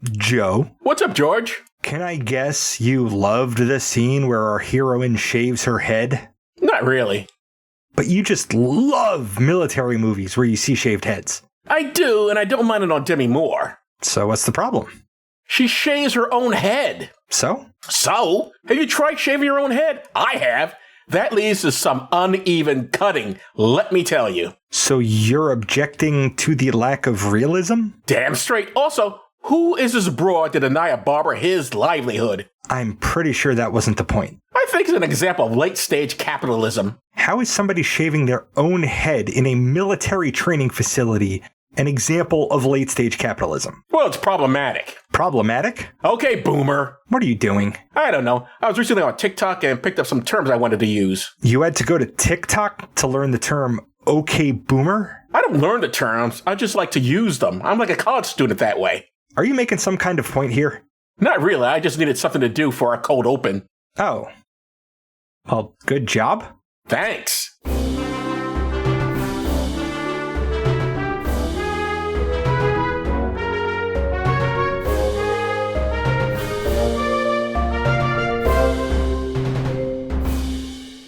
Joe. What's up, George? Can I guess you loved the scene where our heroine shaves her head? Not really. But you just love military movies where you see shaved heads. I do, and I don't mind it on Demi Moore. So what's the problem? She shaves her own head. So? So? Have you tried shaving your own head? I have. That leads to some uneven cutting, let me tell you. So you're objecting to the lack of realism? Damn straight. Also, who is this broad to deny a barber his livelihood? I'm pretty sure that wasn't the point. I think it's an example of late-stage capitalism. How is somebody shaving their own head in a military training facility an example of late-stage capitalism? Well, it's problematic. Problematic? Okay, boomer. What are you doing? I don't know. I was recently on TikTok and picked up some terms I wanted to use. You had to go to TikTok to learn the term okay boomer? I don't learn the terms. I just like to use them. I'm like a college student that way. Are you making some kind of point here? Not really. I just needed something to do for our cold open. Oh. Well, good job. Thanks.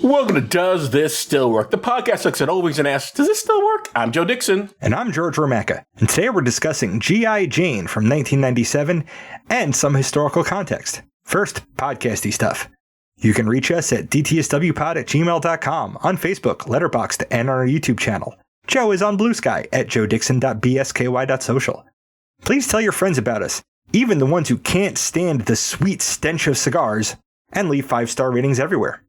Welcome to Does This Still Work? The podcast looks at old movies and asks, does this still work? I'm Joe Dixon. And I'm George Romaka. And today we're discussing G.I. Jane from 1997 and some historical context. First, podcasty stuff. You can reach us at dtswpod@gmail.com, on Facebook, Letterboxd, and on our YouTube channel. Joe is on Blue Sky at joedixon.bsky.social. Please tell your friends about us, even the ones who can't stand the sweet stench of cigars, and leave 5-star ratings everywhere.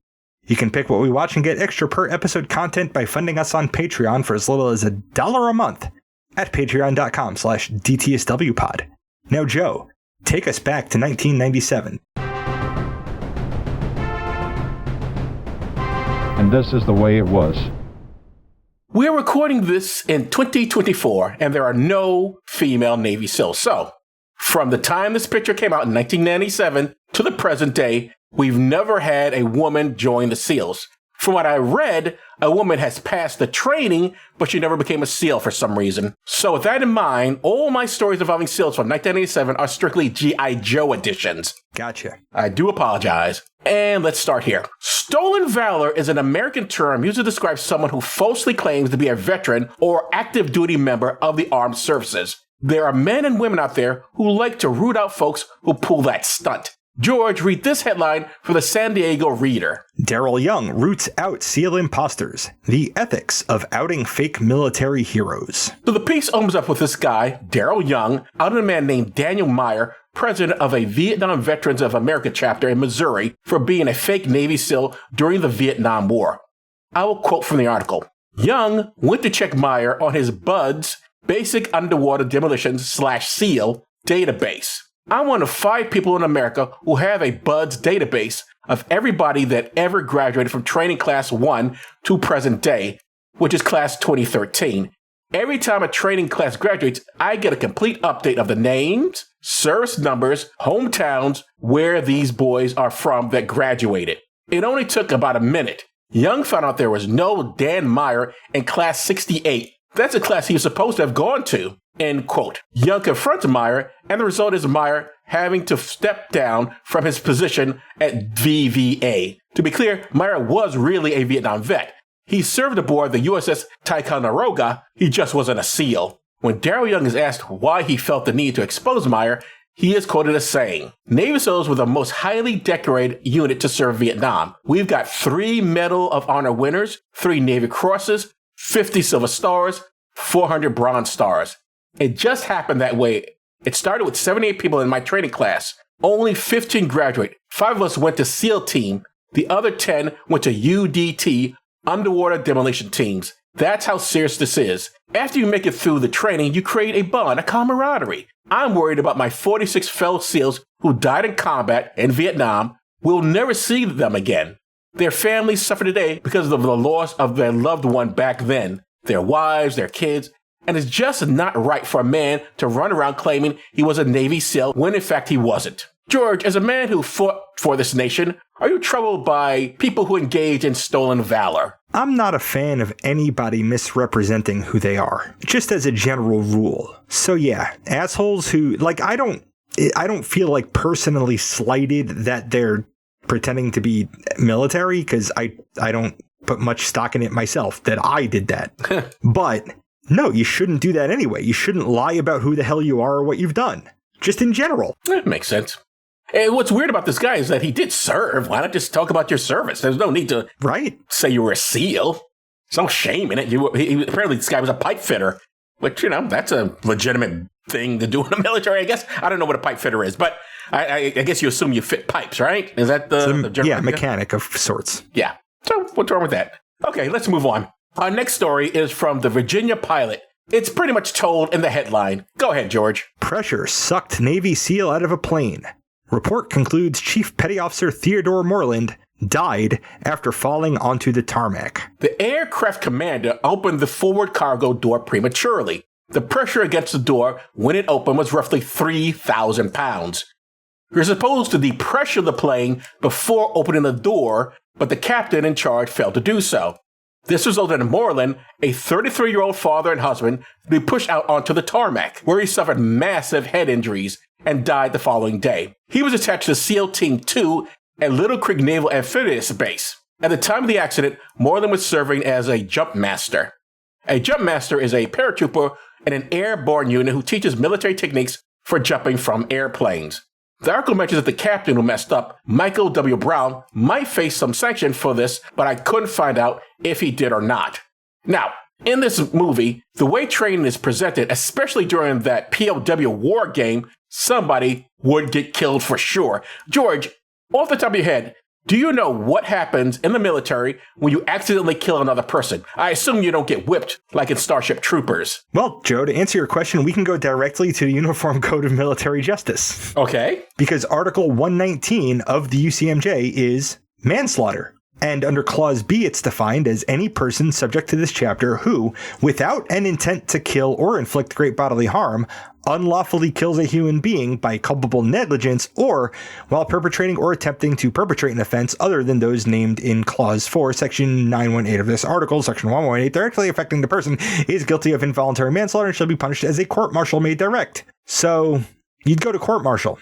You can pick what we watch and get extra per episode content by funding us on Patreon for as little as $1 a month at patreon.com/dtswpod. Now, Joe, take us back to 1997. And this is the way it was. We're recording this in 2024, and there are no female Navy SEALs. So, from the time this picture came out in 1997 to the present day, we've never had a woman join the SEALs. From what I read, a woman has passed the training, but she never became a SEAL for some reason. So with that in mind, all my stories involving SEALs from 1987 are strictly G.I. Joe editions. Gotcha. I do apologize. And let's start here. Stolen valor is an American term used to describe someone who falsely claims to be a veteran or active duty member of the armed services. There are men and women out there who like to root out folks who pull that stunt. George, read this headline for the San Diego Reader. Daryl Young roots out SEAL imposters. The ethics of outing fake military heroes. So the piece opens up with this guy, Daryl Young, outing a man named Daniel Meyer, president of a Vietnam Veterans of America chapter in Missouri, for being a fake Navy SEAL during the Vietnam War. I will quote from the article. Young went to check Meyer on his BUDS, Basic Underwater Demolitions/SEAL, database. I'm one of 5 people in America who have a BUDS database of everybody that ever graduated from training class 1 to present day, which is class 2013. Every time a training class graduates, I get a complete update of the names, service numbers, hometowns, where these boys are from that graduated. It only took about a minute. Young found out there was no Dan Meyer in class 68. That's a class he was supposed to have gone to. End quote. Young confronts Meyer, and the result is Meyer having to step down from his position at VVA. To be clear, Meyer was really a Vietnam vet. He served aboard the USS Ticonderoga, he just wasn't a SEAL. When Daryl Young is asked why he felt the need to expose Meyer, he is quoted as saying, Navy SEALs were the most highly decorated unit to serve Vietnam. We've got 3 Medal of Honor winners, 3 Navy Crosses, 50 Silver Stars, 400 Bronze Stars. It just happened that way. It started with 78 people in my training class. Only 15 graduate. 5 of us went to SEAL team. The other 10 went to UDT, Underwater Demolition Teams. That's how serious this is. After you make it through the training, you create a bond, a camaraderie. I'm worried about my 46 fellow SEALs who died in combat in Vietnam. We'll never see them again. Their families suffer today because of the loss of their loved one back then. Their wives, their kids. And it's just not right for a man to run around claiming he was a Navy SEAL when in fact he wasn't. George, as a man who fought for this nation, are you troubled by people who engage in stolen valor? I'm not a fan of anybody misrepresenting who they are, just as a general rule. So yeah, assholes who, I don't I don't feel like personally slighted that they're pretending to be military, because I don't put much stock in it myself that I did that. But no, you shouldn't do that anyway. You shouldn't lie about who the hell you are or what you've done, just in general. That makes sense. And what's weird about this guy is that he did serve. Why not just talk about your service? There's no need to say you were a SEAL. There's no shame in it. Apparently, this guy was a pipe fitter, which, that's a legitimate thing to do in the military, I guess. I don't know what a pipe fitter is, but I guess you assume you fit pipes, right? Is that the general idea? Mechanic of sorts. Yeah. So what's wrong with that? Okay, let's move on. Our next story is from the Virginia Pilot. It's pretty much told in the headline. Go ahead, George. Pressure sucked Navy SEAL out of a plane. Report concludes Chief Petty Officer Theodore Moreland died after falling onto the tarmac. The aircraft commander opened the forward cargo door prematurely. The pressure against the door when it opened was roughly 3,000 pounds. You're supposed to depressure the plane before opening the door, but the captain in charge failed to do so. This resulted in Moreland, a 33-year-old father and husband, to be pushed out onto the tarmac, where he suffered massive head injuries and died the following day. He was attached to SEAL Team 2 at Little Creek Naval Amphibious Base. At the time of the accident, Moreland was serving as a jump master. A jump master is a paratrooper in an airborne unit who teaches military techniques for jumping from airplanes. The article mentions that the captain who messed up, Michael W. Brown, might face some sanction for this, but I couldn't find out if he did or not. Now, in this movie, the way training is presented, especially during that POW war game, somebody would get killed for sure. George, off the top of your head, do you know what happens in the military when you accidentally kill another person? I assume you don't get whipped like in Starship Troopers. Well, Joe, to answer your question, we can go directly to the Uniform Code of Military Justice. Okay. Because Article 119 of the UCMJ is manslaughter. And under Clause B, it's defined as any person subject to this chapter who, without an intent to kill or inflict great bodily harm, unlawfully kills a human being by culpable negligence or while perpetrating or attempting to perpetrate an offense other than those named in Clause 4, Section 918 of this article, Section 118, directly affecting the person, is guilty of involuntary manslaughter and shall be punished as a court-martial may direct. So, you'd go to court-martial.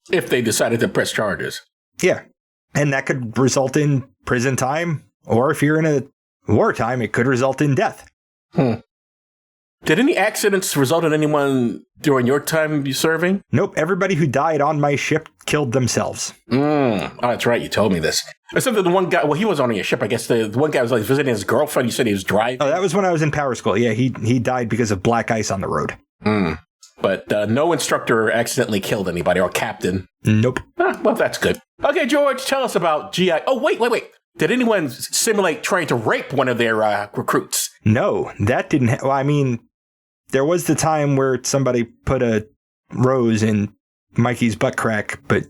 If they decided to press charges. Yeah. And that could result in prison time, or if you're in a wartime, it could result in death. Did any accidents result in anyone during your time serving? Nope. Everybody who died on my ship killed themselves. Oh, that's right. You told me this. Except that the one guy, well, he was on your ship. I guess the one guy was like visiting his girlfriend. You said he was driving. Oh, that was when I was in power school. Yeah, he died because of black ice on the road. But no instructor accidentally killed anybody or captain. Nope. Well, that's good. Okay, George, tell us about GI. Oh, wait. Did anyone simulate trying to rape one of their recruits? No, that didn't. Well, I mean, there was the time where somebody put a rose in Mikey's butt crack, but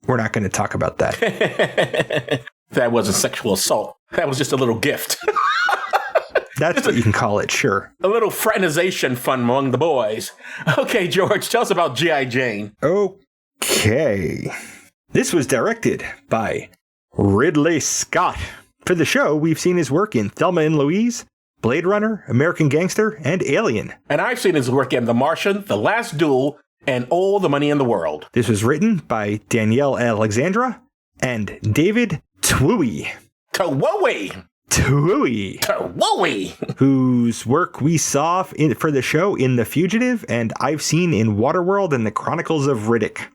we're not going to talk about that. That wasn't sexual assault. That was just a little gift. That's what you can call it, sure. A little fraternization fun among the boys. Okay, George, tell us about G.I. Jane. Okay. This was directed by Ridley Scott. For the show, we've seen his work in Thelma and Louise, Blade Runner, American Gangster, and Alien. And I've seen his work in The Martian, The Last Duel, and All the Money in the World. This was written by Danielle Alexandra and David Twohy. Whose work we saw for the show in The Fugitive, and I've seen in Waterworld and The Chronicles of Riddick.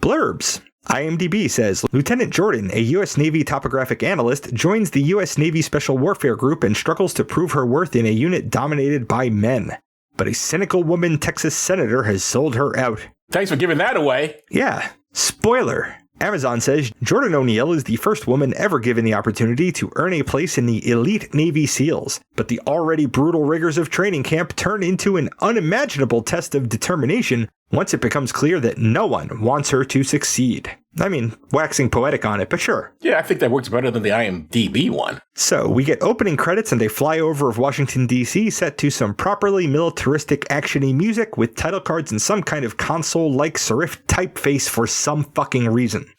Blurbs. IMDb says, Lieutenant Jordan, a U.S. Navy topographic analyst, joins the U.S. Navy Special Warfare Group and struggles to prove her worth in a unit dominated by men. But a cynical woman Texas senator has sold her out. Thanks for giving that away. Yeah. Spoiler. Amazon says Jordan O'Neill is the first woman ever given the opportunity to earn a place in the elite Navy SEALs, but the already brutal rigors of training camp turn into an unimaginable test of determination once it becomes clear that no one wants her to succeed. I mean, waxing poetic on it, but sure. Yeah, I think that works better than the IMDb one. So, we get opening credits and a flyover of Washington, D.C. set to some properly militaristic action-y music with title cards and some kind of console-like serif typeface for some fucking reason.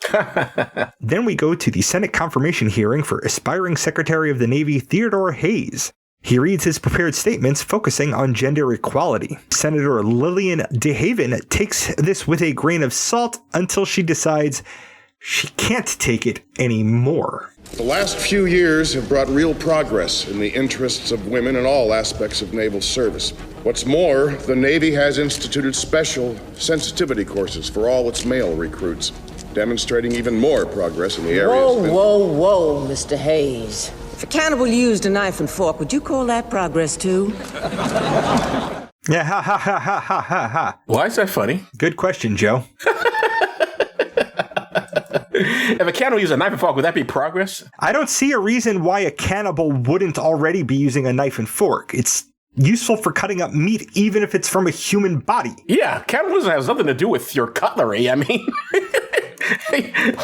Then we go to the Senate confirmation hearing for aspiring Secretary of the Navy Theodore Hayes. He reads his prepared statements focusing on gender equality. Senator Lillian DeHaven takes this with a grain of salt until she decides she can't take it anymore. The last few years have brought real progress in the interests of women in all aspects of naval service. What's more, the Navy has instituted special sensitivity courses for all its male recruits, demonstrating even more progress in the areas. Whoa, Mr. Hayes. If a cannibal used a knife and fork, would you call that progress too? Yeah, ha ha ha ha ha ha ha. Why is that funny? Good question, Joe. If a cannibal used a knife and fork, would that be progress? I don't see a reason why a cannibal wouldn't already be using a knife and fork. It's useful for cutting up meat, even if it's from a human body. Yeah, cannibalism has nothing to do with your cutlery. I mean,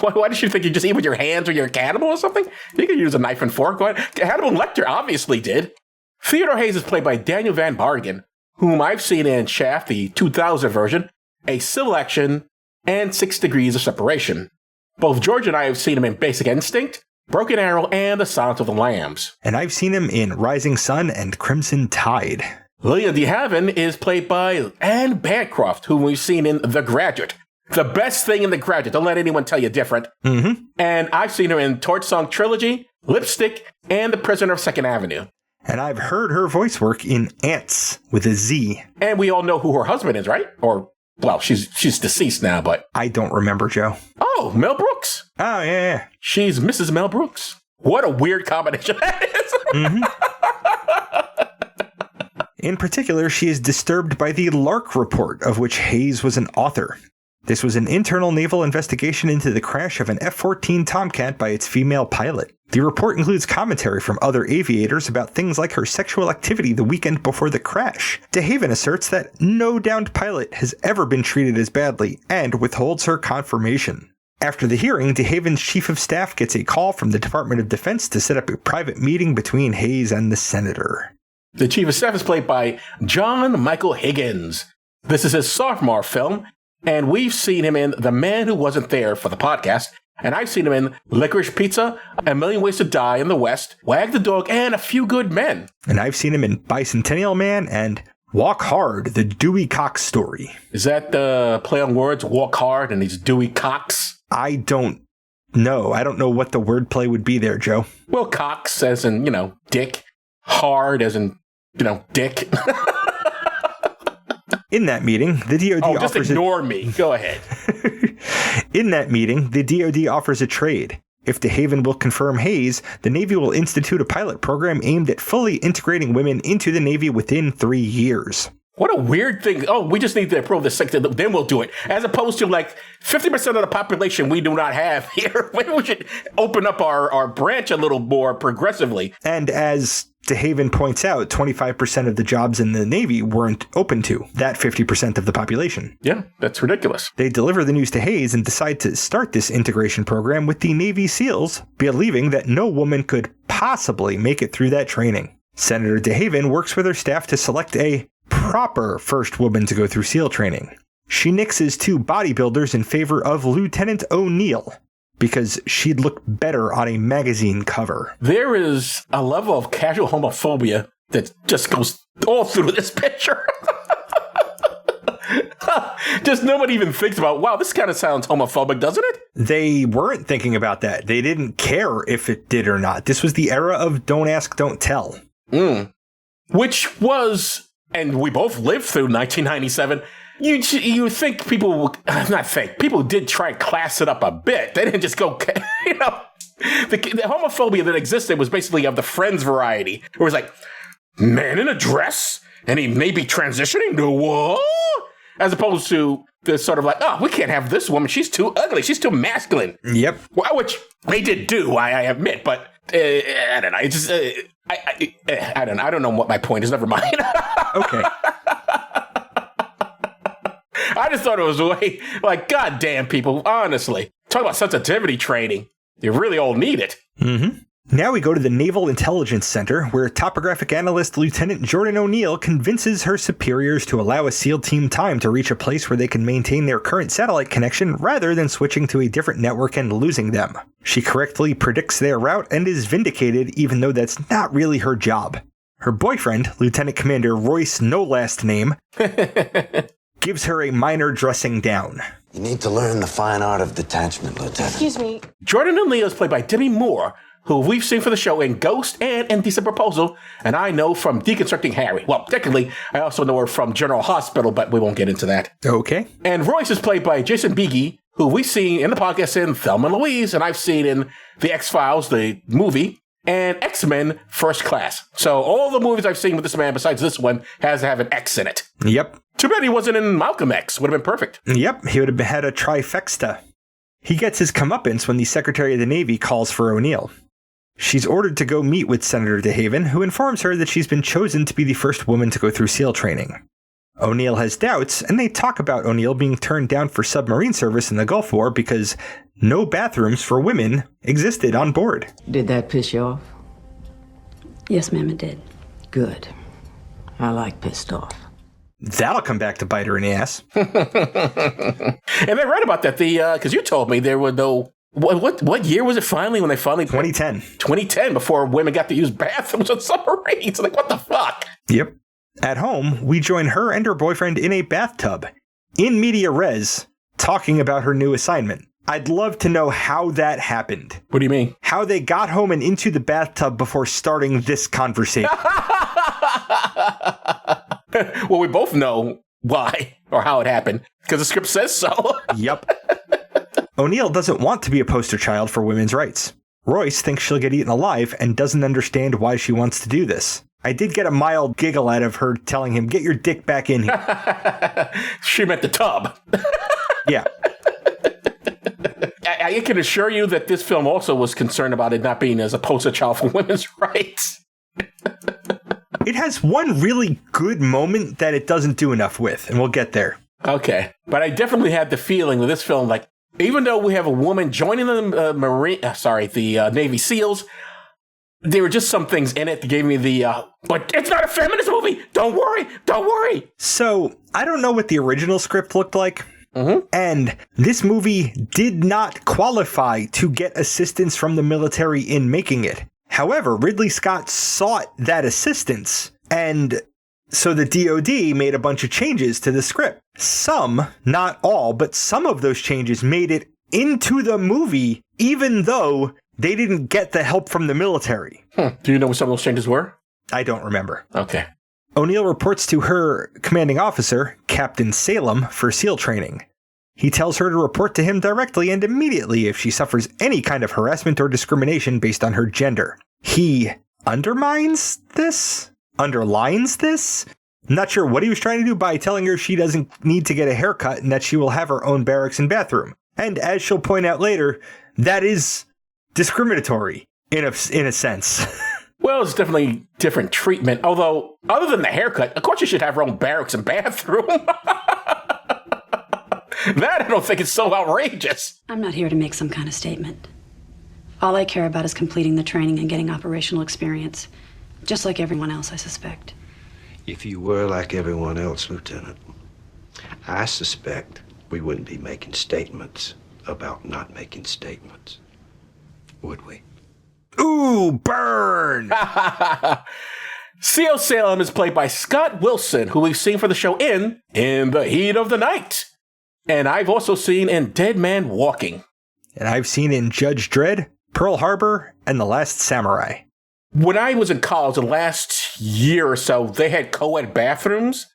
why did you think you just eat with your hands or you're a cannibal or something? You could use a knife and fork. Hannibal Lecter obviously did. Theodore Hayes is played by Daniel Van Bargen, whom I've seen in Shaft, the 2000 version, A Civil Action, and 6 Degrees of Separation. Both George and I have seen him in Basic Instinct, Broken Arrow, and The Silence of the Lambs. And I've seen him in Rising Sun and Crimson Tide. Lillian DeHaven is played by Anne Bancroft, whom we've seen in The Graduate. The best thing in The Graduate. Don't let anyone tell you different. Mm-hmm. And I've seen her in Torch Song Trilogy, Lipstick, and The Prisoner of 2nd Avenue. And I've heard her voice work in Ants with a Z. And we all know who her husband is, right? Or, well, she's deceased now, but... I don't remember, Joe. Oh, Mel Brooks. Oh, yeah. She's Mrs. Mel Brooks. What a weird combination that is. Mm-hmm. In particular, she is disturbed by the Lark Report, of which Hayes was an author. This was an internal naval investigation into the crash of an F-14 Tomcat by its female pilot. The report includes commentary from other aviators about things like her sexual activity the weekend before the crash. DeHaven asserts that no downed pilot has ever been treated as badly and withholds her confirmation. After the hearing, DeHaven's chief of staff gets a call from the Department of Defense to set up a private meeting between Hayes and the senator. The chief of staff is played by John Michael Higgins. This is his sophomore film, and we've seen him in The Man Who Wasn't There for the podcast, and I've seen him in Licorice Pizza, A Million Ways to Die in the West, Wag the Dog, and A Few Good Men. And I've seen him in Bicentennial Man and Walk Hard, the Dewey Cox story. Is that the play on words, Walk Hard, and he's Dewey Cox? I don't know. I don't know what the wordplay would be there, Joe. Well, Cox as in, dick. Hard as in, dick. In that meeting, the DoD just offers ignore me. Go ahead. In that meeting, the DoD offers a trade. If DeHaven will confirm Hayes, the Navy will institute a pilot program aimed at fully integrating women into the Navy within 3 years. What a weird thing. Oh, we just need to approve this, then we'll do it. As opposed to 50% of the population we do not have here. Maybe we should open up our branch a little more progressively. And as DeHaven points out, 25% of the jobs in the Navy weren't open to that 50% of the population. Yeah, that's ridiculous. They deliver the news to Hayes and decide to start this integration program with the Navy SEALs, believing that no woman could possibly make it through that training. Senator DeHaven works with her staff to select a proper first woman to go through SEAL training. She nixes 2 bodybuilders in favor of Lieutenant O'Neill because she'd look better on a magazine cover. There is a level of casual homophobia that just goes all through this picture. Just nobody even thinks about, wow, this kind of sounds homophobic, doesn't it? They weren't thinking about that. They didn't care if it did or not. This was the era of don't ask, don't tell. Which was... And we both lived through 1997. You think people people did try and class it up a bit. They didn't just go, the homophobia that existed was basically of the Friends variety. It was like, man in a dress, and he may be transitioning to what? As opposed to the sort of we can't have this woman. She's too ugly. She's too masculine. Yep. Which they did do, I admit, but I don't know. It's just, I don't know what my point is. Never mind. Okay. I just thought it was way, goddamn people, honestly. Talk about sensitivity training. You really all need it. Mm-hmm. Now we go to the Naval Intelligence Center, where topographic analyst Lieutenant Jordan O'Neill convinces her superiors to allow a SEAL team time to reach a place where they can maintain their current satellite connection rather than switching to a different network and losing them. She correctly predicts their route and is vindicated, even though that's not really her job. Her boyfriend, Lieutenant Commander Royce No Last Name, gives her a minor dressing down. You need to learn the fine art of detachment, Lieutenant. Excuse me. Jordan O'Neill is played by Demi Moore, who we've seen for the show in Ghost and Indecent Proposal, and I know from Deconstructing Harry. Well, technically, I also know her from General Hospital, but we won't get into that. Okay. And Royce is played by Jason Biggie, who we've seen in the podcast in Thelma and Louise, and I've seen in The X-Files, the movie, and X-Men First Class. So all the movies I've seen with this man, besides this one, has to have an X in it. Yep. Too bad he wasn't in Malcolm X. Would have been perfect. Yep, he would have had a trifecta. He gets his comeuppance when the Secretary of the Navy calls for O'Neill. She's ordered to go meet with Senator DeHaven, who informs her that she's been chosen to be the first woman to go through SEAL training. O'Neill has doubts, and they talk about O'Neill being turned down for submarine service in the Gulf War because no bathrooms for women existed on board. Did that piss you off? Yes, ma'am, it did. Good. I like pissed off. That'll come back to bite her in the ass. And they're right about that. Because you told me there were no... What year was it finally when they finally... 2010. 2010, before women got to use bathrooms on submarines. Like, what the fuck? Yep. At home, we join her and her boyfriend in a bathtub, in media res, talking about her new assignment. I'd love to know how that happened. What do you mean? How they got home and into the bathtub before starting this conversation. Well, we both know why or how it happened, because the script says so. Yep. O'Neill doesn't want to be a poster child for women's rights. Royce thinks she'll get eaten alive and doesn't understand why she wants to do this. I did get a mild giggle out of her telling him, get your dick back in here. She meant the tub. Yeah. I can assure you that this film also was concerned about it not being as a poster child for women's rights. It has one really good moment that it doesn't do enough with, and we'll get there. Okay. But I definitely had the feeling with this film, like, even though we have a woman joining the Navy SEALs, there were just some things in it that gave me but it's not a feminist movie. Don't worry. So, I don't know what the original script looked like. Mm-hmm. And this movie did not qualify to get assistance from the military in making it. However, Ridley Scott sought that assistance, and so the DoD made a bunch of changes to the script. Some, not all, but some of those changes made it into the movie, even though they didn't get the help from the military. Do you know what some of those changes were? I don't remember. Okay. O'Neill reports to her commanding officer, Captain Salem, for SEAL training. He tells her to report to him directly and immediately if she suffers any kind of harassment or discrimination based on her gender. He underlines this? Not sure what he was trying to do by telling her she doesn't need to get a haircut and that she will have her own barracks and bathroom. And as she'll point out later, that is discriminatory in a sense. Well, it's definitely different treatment. Although, other than the haircut, of course you should have her own barracks and bathroom. That I don't think is so outrageous. I'm not here to make some kind of statement. All I care about is completing the training and getting operational experience. Just like everyone else, I suspect. If you were like everyone else, Lieutenant, I suspect we wouldn't be making statements about not making statements. Would we? Ooh, burn! C.O. Salem is played by Scott Wilson, who we've seen for the show in the Heat of the Night. And I've also seen in Dead Man Walking. And I've seen in Judge Dredd, Pearl Harbor, and The Last Samurai. When I was in college, the last year or so, they had co-ed bathrooms.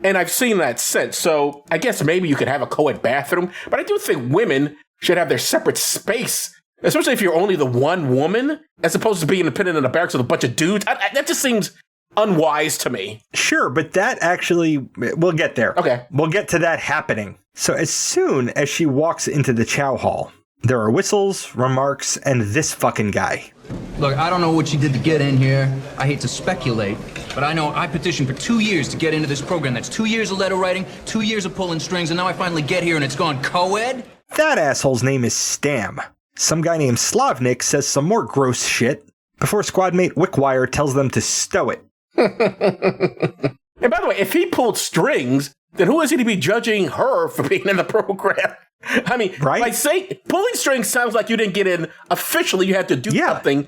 And I've seen that since. So I guess maybe you could have a co-ed bathroom. But I do think women should have their separate space. Especially if you're only the one woman, as opposed to being independent in a barracks with a bunch of dudes. That just seems unwise to me. Sure, but that actually, we'll get there. Okay. We'll get to that happening. So as soon as she walks into the chow hall, there are whistles, remarks, and this fucking guy. Look, I don't know what you did to get in here. I hate to speculate, but I know I petitioned for 2 years to get into this program. That's 2 years of letter writing, 2 years of pulling strings, and now I finally get here and it's gone co-ed? That asshole's name is Stam. Some guy named Slavnik says some more gross shit before squad mate Wickwire tells them to stow it. And by the way, if he pulled strings, then who is he to be judging her for being in the program? I mean, right? Like, say, pulling strings sounds like you didn't get in officially. You had to do something.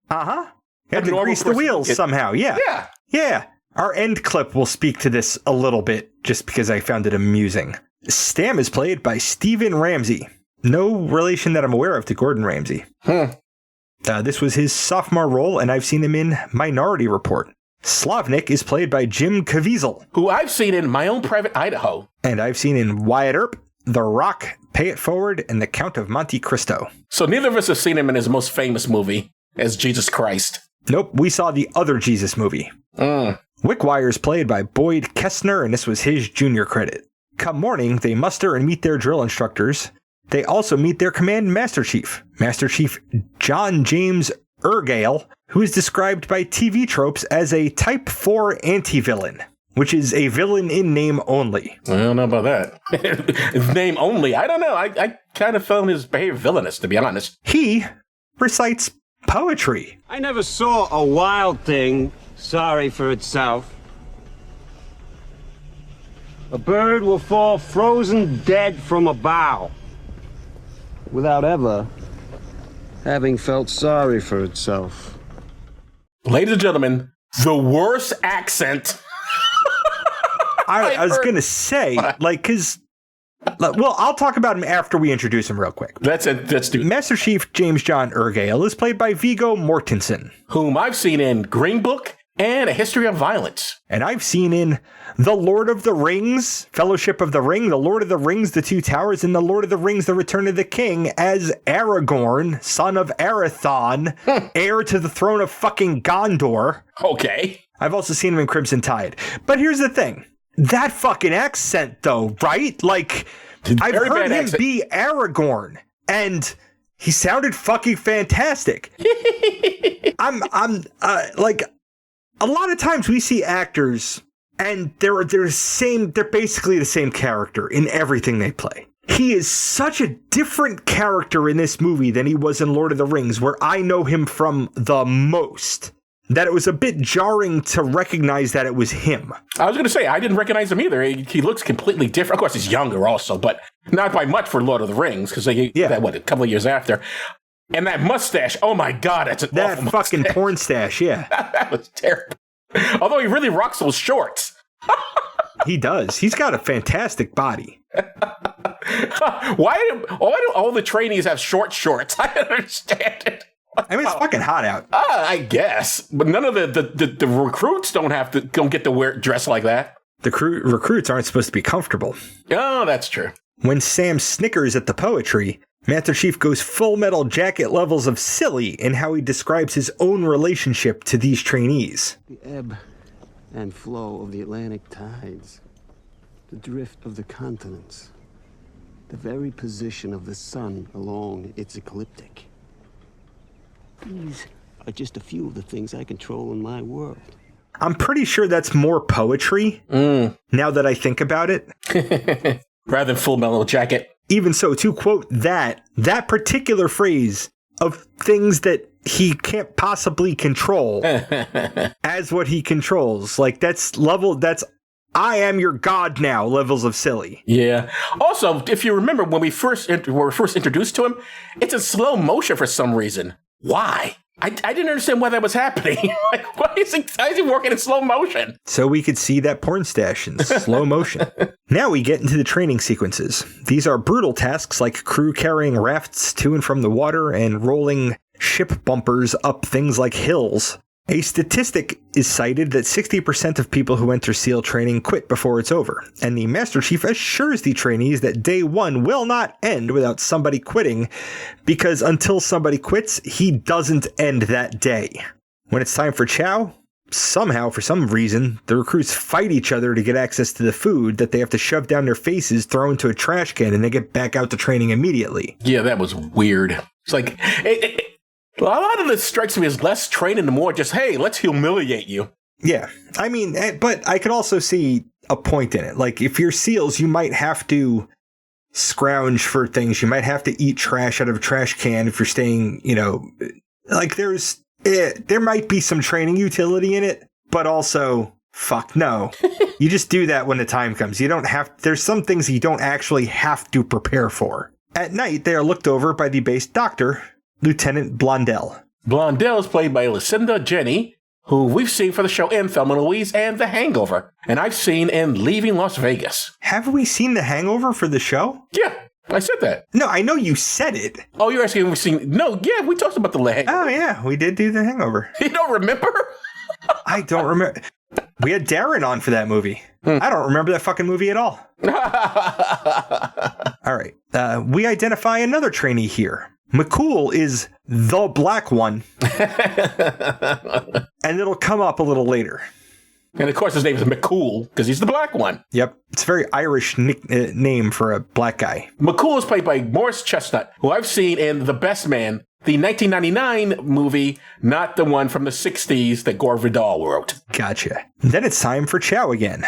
Uh-huh. You had to grease the wheels somehow, yeah. Yeah. Yeah, our end clip will speak to this a little bit, just because I found it amusing. Stam is played by Stephen Ramsey. No relation that I'm aware of to Gordon Ramsay. This was his sophomore role, and I've seen him in Minority Report. Slavnik is played by Jim Caviezel, who I've seen in My Own Private Idaho. And I've seen in Wyatt Earp, The Rock, Pay It Forward, and The Count of Monte Cristo. So neither of us have seen him in his most famous movie, as Jesus Christ. Nope, we saw the other Jesus movie. Wickwire is played by Boyd Kestner, and this was his junior credit. Come morning, they muster and meet their drill instructors. They also meet their command Master Chief John James Ergale, who is described by TV tropes as a Type 4 anti-villain, which is a villain in name only. I don't know about that. His name only? I don't know. I kind of found his behavior villainous, to be honest. He recites poetry. I never saw a wild thing sorry for itself. A bird will fall frozen dead from a bough without ever having felt sorry for itself. Ladies and gentlemen, the worst accent. I was going to say, because... Well, I'll talk about him after we introduce him real quick. Let's do it. Master Chief James John Ergale is played by Viggo Mortensen, whom I've seen in Green Book and A History of Violence. And I've seen in The Lord of the Rings, Fellowship of the Ring, The Lord of the Rings, The Two Towers, and The Lord of the Rings, The Return of the King as Aragorn, son of Arathon, heir to the throne of fucking Gondor. Okay. I've also seen him in Crimson Tide. But here's the thing. That fucking accent, though, right? Like, I've heard him be Aragorn, and he sounded fucking fantastic. Like, a lot of times we see actors, and they're basically the same character in everything they play. He is such a different character in this movie than he was in Lord of the Rings, where I know him from the most, that it was a bit jarring to recognize that it was him. I was going to say, I didn't recognize him either. He looks completely different. Of course, he's younger also, but not by much for Lord of the Rings, because a couple of years after. And that mustache, oh my God, that's that fucking mustache. Porn stash, yeah. That was terrible. Although he really rocks those shorts. He does. He's got a fantastic body. Why do all the trainees have short shorts? I don't understand it. I mean, it's fucking hot out. I guess, but none of the recruits don't get to dress like that. The recruits aren't supposed to be comfortable. Oh, that's true. When Sam snickers at the poetry, Master Chief goes Full Metal Jacket levels of silly in how he describes his own relationship to these trainees. The ebb and flow of the Atlantic tides, the drift of the continents, the very position of the sun along its ecliptic. These are just a few of the things I control in my world. I'm pretty sure that's more poetry now that I think about it. Rather than Full Metal Jacket. Even so, to quote that particular phrase of things that he can't possibly control as what he controls, like that's I am your god now levels of silly. Yeah. Also, if you remember when we were first introduced to him, it's in slow motion for some reason. Why? I didn't understand why that was happening. Like, why is he working in slow motion? So we could see that porn stash in slow motion. Now we get into the training sequences. These are brutal tasks like crew carrying rafts to and from the water and rolling ship bumpers up things like hills. A statistic is cited that 60% of people who enter SEAL training quit before it's over, and the Master Chief assures the trainees that day one will not end without somebody quitting, because until somebody quits, he doesn't end that day. When it's time for chow, somehow, for some reason, the recruits fight each other to get access to the food that they have to shove down their faces, throw into a trash can, and they get back out to training immediately. Yeah, that was weird. It's like... A lot of this strikes me as less training and more just, hey, let's humiliate you. Yeah. I mean, but I could also see a point in it. Like, if you're SEALs, you might have to scrounge for things. You might have to eat trash out of a trash can if you're staying, like there might be some training utility in it, but also, fuck no. You just do that when the time comes. There's some things you don't actually have to prepare for. At night, they are looked over by the base doctor, Lieutenant Blondell. Blondell is played by Lucinda Jenny, who we've seen for the show in Thelma and Louise and The Hangover. And I've seen in Leaving Las Vegas. Have we seen The Hangover for the show? Yeah, I said that. No, I know you said it. Oh, you're asking if we've seen... No, yeah, we talked about The Hangover. Oh, yeah, we did do The Hangover. You don't remember? I don't remember. We had Darren on for that movie. I don't remember that fucking movie at all. All right. We identify another trainee here. McCool is the black one. And it'll come up a little later. And of course his name is McCool because he's the black one. Yep. It's a very Irish name for a black guy. McCool is played by Morris Chestnut, who I've seen in The Best Man, the 1999 movie, not the one from the 60s that Gore Vidal wrote. Gotcha. Then it's time for Chow again.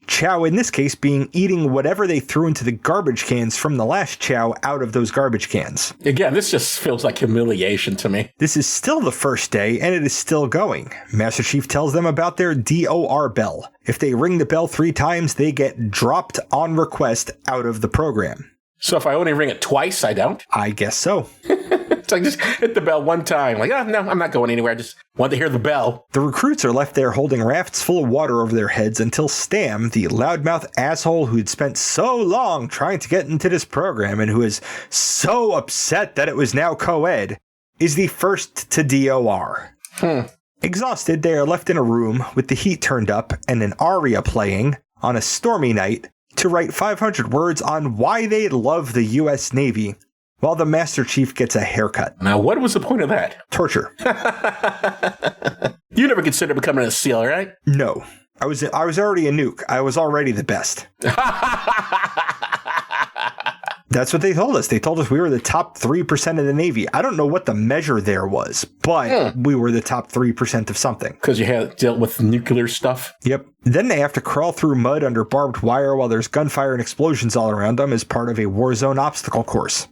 Chow, in this case, being eating whatever they threw into the garbage cans from the last Chow out of those garbage cans. Again, this just feels like humiliation to me. This is still the first day, and it is still going. Master Chief tells them about their DOR bell. If they ring the bell 3 times, they get dropped on request out of the program. So if I only ring it twice, I don't? I guess so. It's like, just hit the bell one time. Like, oh, no, I'm not going anywhere. I just want to hear the bell. The recruits are left there holding rafts full of water over their heads until Stam, the loudmouth asshole who'd spent so long trying to get into this program and who is so upset that it was now co-ed, is the first to DOR. Exhausted, they are left in a room with the heat turned up and an aria playing on a stormy night to write 500 words on why they love the U.S. Navy, while the Master Chief gets a haircut. Now, what was the point of that? Torture. You never considered becoming a SEAL, right? No. I was already a nuke. I was already the best. That's what they told us. They told us we were the top 3% of the Navy. I don't know what the measure there was, but we were the top 3% of something. Because you had dealt with nuclear stuff? Yep. Then they have to crawl through mud under barbed wire while there's gunfire and explosions all around them as part of a war zone obstacle course.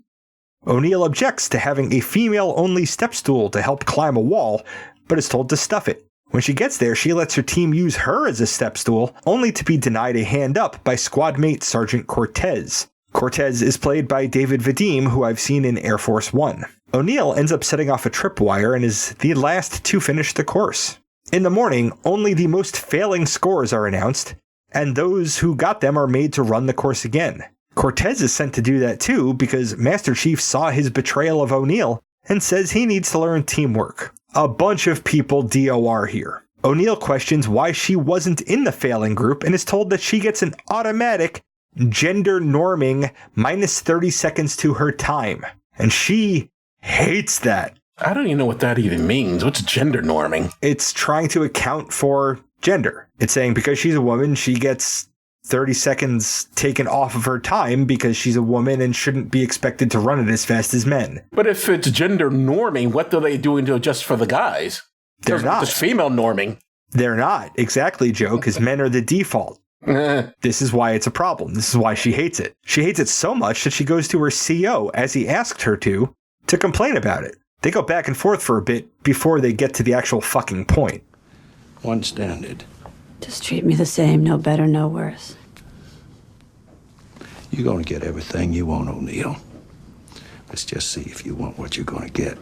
O'Neill objects to having a female-only step stool to help climb a wall, but is told to stuff it. When she gets there, she lets her team use her as a step stool, only to be denied a hand up by squad mate Sergeant Cortez. Cortez is played by David Vadim, who I've seen in Air Force One. O'Neill ends up setting off a tripwire and is the last to finish the course. In the morning, only the most failing scores are announced, and those who got them are made to run the course again. Cortez is sent to do that too because Master Chief saw his betrayal of O'Neill and says he needs to learn teamwork. A bunch of people DOR here. O'Neill questions why she wasn't in the failing group and is told that she gets an automatic gender norming minus 30 seconds to her time. And she hates that. I don't even know what that even means. What's gender norming? It's trying to account for gender. It's saying because she's a woman, she gets 30 seconds taken off of her time because she's a woman and shouldn't be expected to run it as fast as men. But if it's gender norming, what are they doing to adjust for the guys? They're not. It's female norming. They're not. Exactly, Joe, because men are the default. This is why it's a problem. This is why she hates it. She hates it so much that she goes to her CO, as he asked her to complain about it. They go back and forth for a bit before they get to the actual fucking point. One standard. Just treat me the same, no better, no worse. You're going to get everything you want, O'Neill. Let's just see if you want what you're going to get.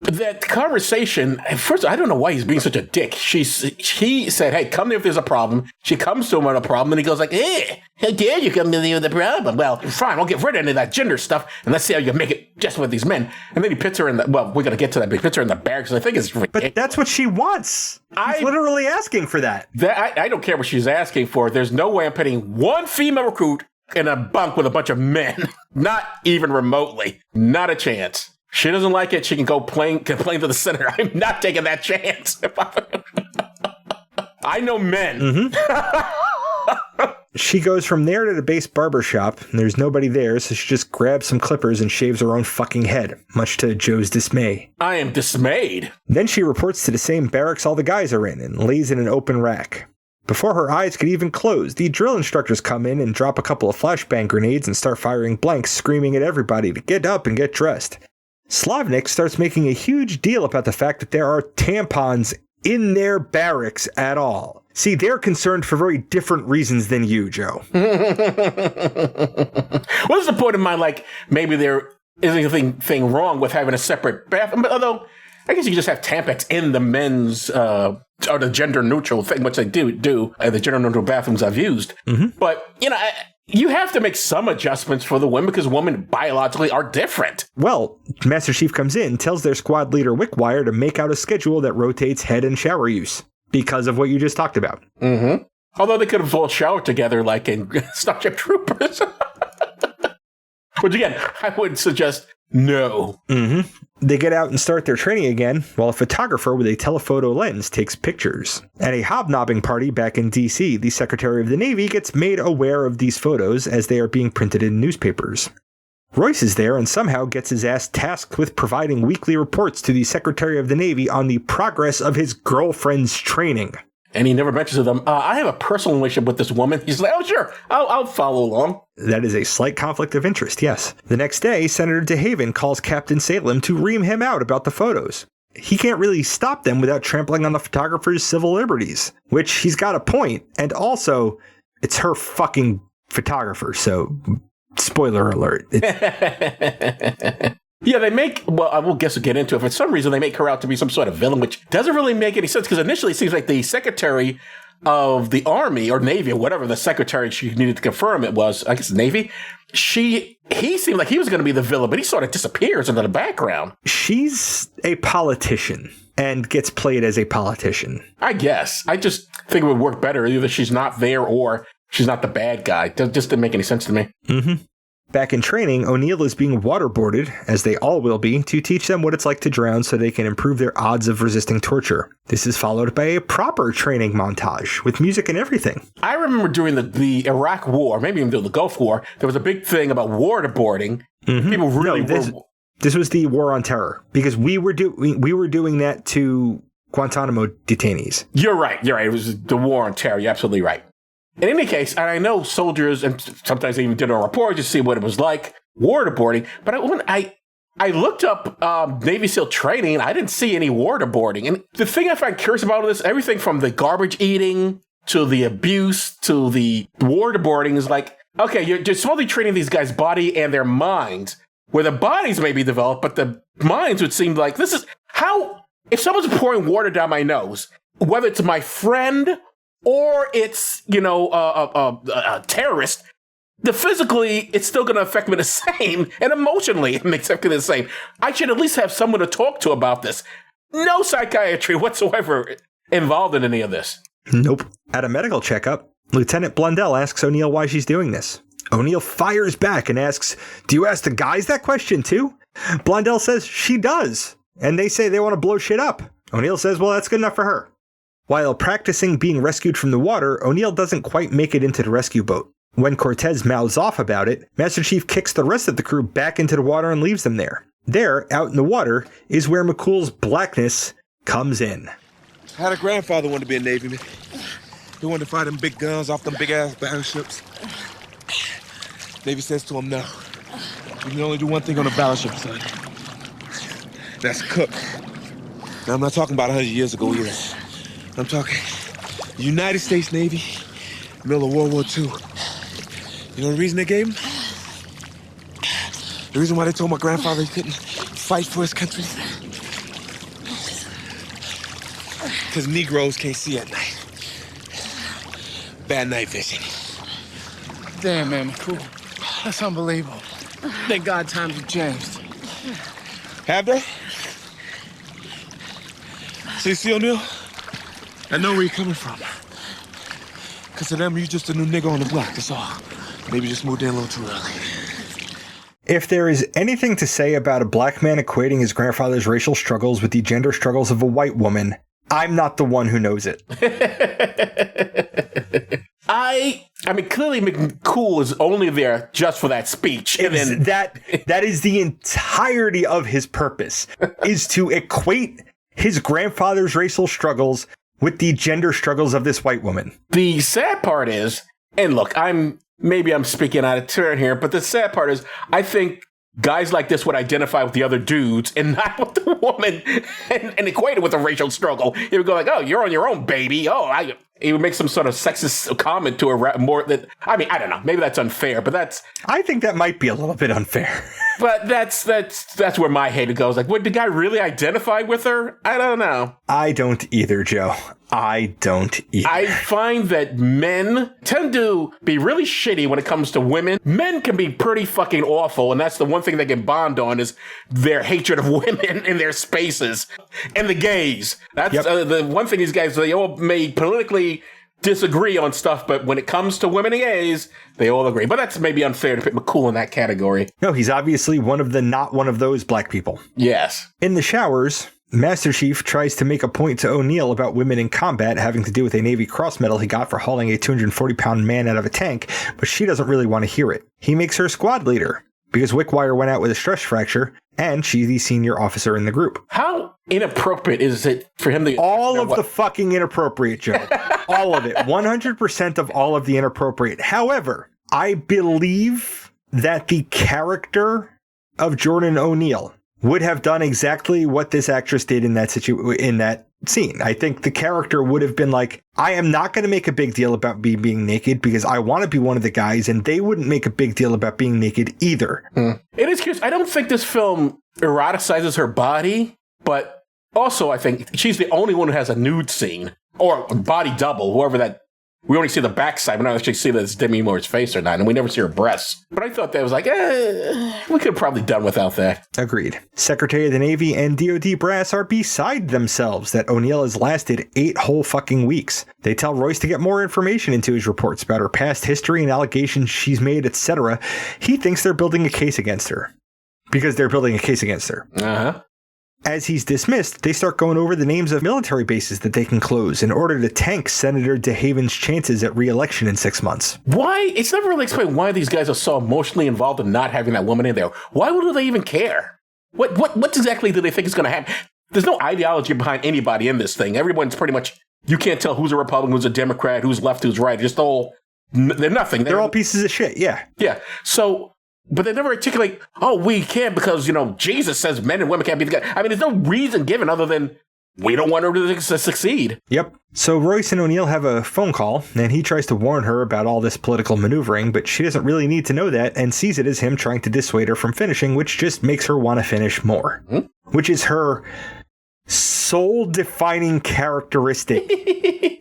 That conversation, first, I don't know why he's being such a dick. He said, hey, come here if there's a problem. She comes to him with a problem, and he goes like, hey, how dare you come to me with a problem? Well, fine, I'll get rid of any of that gender stuff, and let's see how you make it just with these men. And then he puts her in the, well, we're going to get to that, but he puts her in the barracks, I think it's ridiculous. But that's what she wants. He's literally asking for that. I don't care what she's asking for. There's no way I'm putting one female recruit in a bunk with a bunch of men. Not even remotely. Not a chance. She doesn't like it. She can go complain to the senator. I'm not taking that chance. I know men. Mm-hmm. She goes from there to the base barber shop, and there's nobody there, so she just grabs some clippers and shaves her own fucking head, much to Joe's dismay. I am dismayed. Then she reports to the same barracks all the guys are in and lays in an open rack. Before her eyes could even close, the drill instructors come in and drop a couple of flashbang grenades and start firing blanks, screaming at everybody to get up and get dressed. Slavnik starts making a huge deal about the fact that there are tampons in their barracks at all. See, they're concerned for very different reasons than you, Joe. What's the point of my, like, maybe there isn't anything wrong with having a separate bathroom? Although, I guess you could just have Tampax in the men's, or the gender neutral thing, which they do at the gender neutral bathrooms I've used. Mm-hmm. But, you have to make some adjustments for the women because women biologically are different. Well, Master Chief comes in, tells their squad leader Wickwire to make out a schedule that rotates head and shower use because of what you just talked about. Mm-hmm. Although they could have all showered together like in Starship Troopers. Which again, I would suggest no. Mm-hmm. They get out and start their training again while a photographer with a telephoto lens takes pictures. At a hobnobbing party back in DC, the Secretary of the Navy gets made aware of these photos as they are being printed in newspapers. Royce is there and somehow gets his ass tasked with providing weekly reports to the Secretary of the Navy on the progress of his girlfriend's training. And he never mentions to them, I have a personal relationship with this woman. He's like, oh, sure, I'll follow along. That is a slight conflict of interest, yes. The next day, Senator DeHaven calls Captain Salem to ream him out about the photos. He can't really stop them without trampling on the photographer's civil liberties, which he's got a point. And also, it's her fucking photographer, so spoiler alert. Yeah, they make, well, I will guess we'll get into it. For some reason, they make her out to be some sort of villain, which doesn't really make any sense, because initially it seems like the Secretary of the Army or Navy or whatever the secretary she needed to confirm it was, I guess Navy, he seemed like he was going to be the villain, but he sort of disappears into the background. She's a politician and gets played as a politician. I guess. I just think it would work better. Either she's not there or she's not the bad guy. It just didn't make any sense to me. Mm-hmm. Back in training, O'Neill is being waterboarded, as they all will be, to teach them what it's like to drown so they can improve their odds of resisting torture. This is followed by a proper training montage, with music and everything. I remember during the Iraq War, maybe even during the Gulf War, there was a big thing about waterboarding. Mm-hmm. People really This was the War on Terror, because we were doing that to Guantanamo detainees. You're right. It was the War on Terror. You're absolutely right. In any case, and I know soldiers, and sometimes they even did a report to see what it was like, waterboarding, but when I looked up Navy SEAL training, I didn't see any waterboarding. And the thing I find curious about this, everything from the garbage eating to the abuse to the waterboarding is like, okay, you're supposed to be training these guys' body and their minds, where the bodies may be developed, but the minds would seem like, this is how, if someone's pouring water down my nose, whether it's my friend or it's, a terrorist, physically, it's still going to affect me the same, and emotionally, it makes it the same. I should at least have someone to talk to about this. No psychiatry whatsoever involved in any of this. Nope. At a medical checkup, Lieutenant Blundell asks O'Neill why she's doing this. O'Neill fires back and asks, "Do you ask the guys that question too?" Blundell says she does, and they say they want to blow shit up. O'Neill says, well, that's good enough for her. While practicing being rescued from the water, O'Neill doesn't quite make it into the rescue boat. When Cortez mouths off about it, Master Chief kicks the rest of the crew back into the water and leaves them there. There, out in the water, is where McCool's blackness comes in. I had a grandfather wanted to be a Navy man. He wanted to fire them big guns off them big-ass battleships. Navy says to him, no. You can only do one thing on a battleship, son. That's cook. Now, I'm not talking about 100 years ago either. I'm talking United States Navy, middle of World War II. You know the reason they gave him? The reason why they told my grandfather he couldn't fight for his country? Because Negroes can't see at night. Bad night vision. Damn, man, cool. That's unbelievable. Thank God times have changed. Have they? See, O'Neill? I know where you're coming from. Because to them, you're just a new nigga on the block, that's all. Maybe just moved in a little too early. If there is anything to say about a black man equating his grandfather's racial struggles with the gender struggles of a white woman, I'm not the one who knows it. I mean, clearly McCool is only there just for that speech. And then that is the entirety of his purpose, is to equate his grandfather's racial struggles with the gender struggles of this white woman. The sad part is, and look, I'm speaking out of turn here, but the sad part is, I think guys like this would identify with the other dudes and not with the woman and equate it with a racial struggle. He would go like, oh, you're on your own, baby. He would make some sort of sexist comment to her more than, I mean, I don't know. Maybe that's unfair, but I think that might be a little bit unfair. But that's where my head goes. Like, would the guy really identify with her? I don't know. I don't either, Joe. I don't either. I find that men tend to be really shitty when it comes to women. Men can be pretty fucking awful, and that's the one thing they can bond on is their hatred of women in their spaces. And the gays. That's the one thing these guys, they all may politically disagree on stuff, but when it comes to women and gays, they all agree. But that's maybe unfair to put McCool in that category. No, he's obviously one of the not one of those black people. Yes. In the showers, Master Chief tries to make a point to O'Neill about women in combat having to do with a Navy Cross medal he got for hauling a 240-pound man out of a tank, but she doesn't really want to hear it. He makes her squad leader because Wickwire went out with a stress fracture, and she's the senior officer in the group. How inappropriate is it for him to... All of the fucking inappropriate, Joe. All of it. 100% of all of the inappropriate. However, I believe that the character of Jordan O'Neill would have done exactly what this actress did in that scene. I think the character would have been like, I am not going to make a big deal about me being naked because I want to be one of the guys, and they wouldn't make a big deal about being naked either. It is curious. I don't think this film eroticizes her body, but also I think she's the only one who has a nude scene or body double, whoever that. We only see the backside. We don't actually see that it's Demi Moore's face or not, and we never see her breasts. But I thought that was like, we could have probably done without that. Agreed. Secretary of the Navy and DoD brass are beside themselves that O'Neill has lasted 8 whole fucking weeks. They tell Royce to get more information into his reports about her past history and allegations she's made, etc. He thinks they're building a case against her. Because they're building a case against her. Uh-huh. As he's dismissed, they start going over the names of military bases that they can close in order to tank Senator DeHaven's chances at re-election in 6 months. Why? It's never really explained why these guys are so emotionally involved in not having that woman in there. Why would they even care? What exactly do they think is going to happen? There's no ideology behind anybody in this thing. Everyone's pretty much, you can't tell who's a Republican, who's a Democrat, who's left, who's right. Just all, they're nothing. They're all pieces of shit, yeah. Yeah, so... But they never articulate, we can't because, Jesus says men and women can't be together. I mean, there's no reason given other than we don't want her to succeed. Yep. So Royce and O'Neill have a phone call, and he tries to warn her about all this political maneuvering, but she doesn't really need to know that and sees it as him trying to dissuade her from finishing, which just makes her want to finish more. Which is her soul-defining characteristic,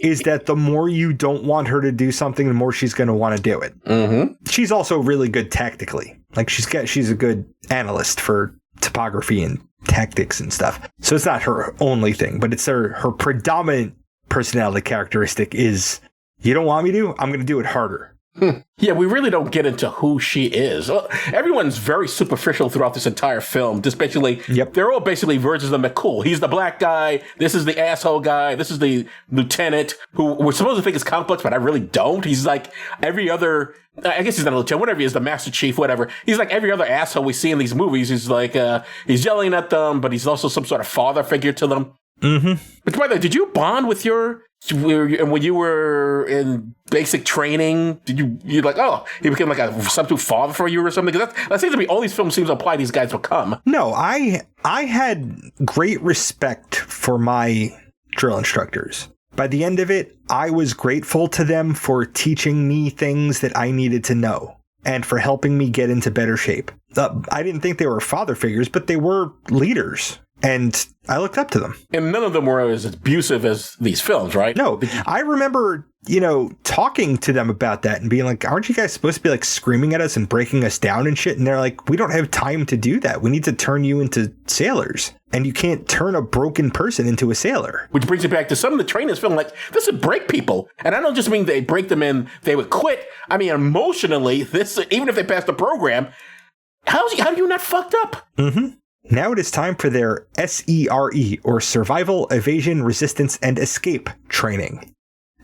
is that the more you don't want her to do something, the more she's going to want to do it. Mm-hmm. She's also really good tactically. Like, she's a good analyst for topography and tactics and stuff. So it's not her only thing, but it's her predominant personality characteristic is, you don't want me to? I'm going to do it harder. Yeah, we really don't get into who she is. Everyone's very superficial throughout this entire film. Just basically, They're all basically versions of McCool. He's the black guy. This is the asshole guy. This is the lieutenant who we're supposed to think is complex, but I really don't. He's like every other, I guess he's not a lieutenant, whatever he is, the master chief, whatever. He's like every other asshole we see in these movies. He's like, he's yelling at them, but he's also some sort of father figure to them. Mm-hmm. But by the way, did you bond with when you were in basic training? Did you like, he became like a substitute father for you or something? Because that seems to be all these film seems to imply these guys become. No, I had great respect for my drill instructors. By the end of it, I was grateful to them for teaching me things that I needed to know and for helping me get into better shape. I didn't think they were father figures, but they were leaders. And I looked up to them. And none of them were as abusive as these films, right? No. I remember, talking to them about that and being like, aren't you guys supposed to be like screaming at us and breaking us down and shit? And they're like, we don't have time to do that. We need to turn you into sailors. And you can't turn a broken person into a sailor. Which brings it back to some of the trainers film, like, this would break people. And I don't just mean they break them in, they would quit. I mean, emotionally, even if they pass the program, how are you not fucked up? Mm-hmm. Now it is time for their SERE, or Survival, Evasion, Resistance, and Escape training.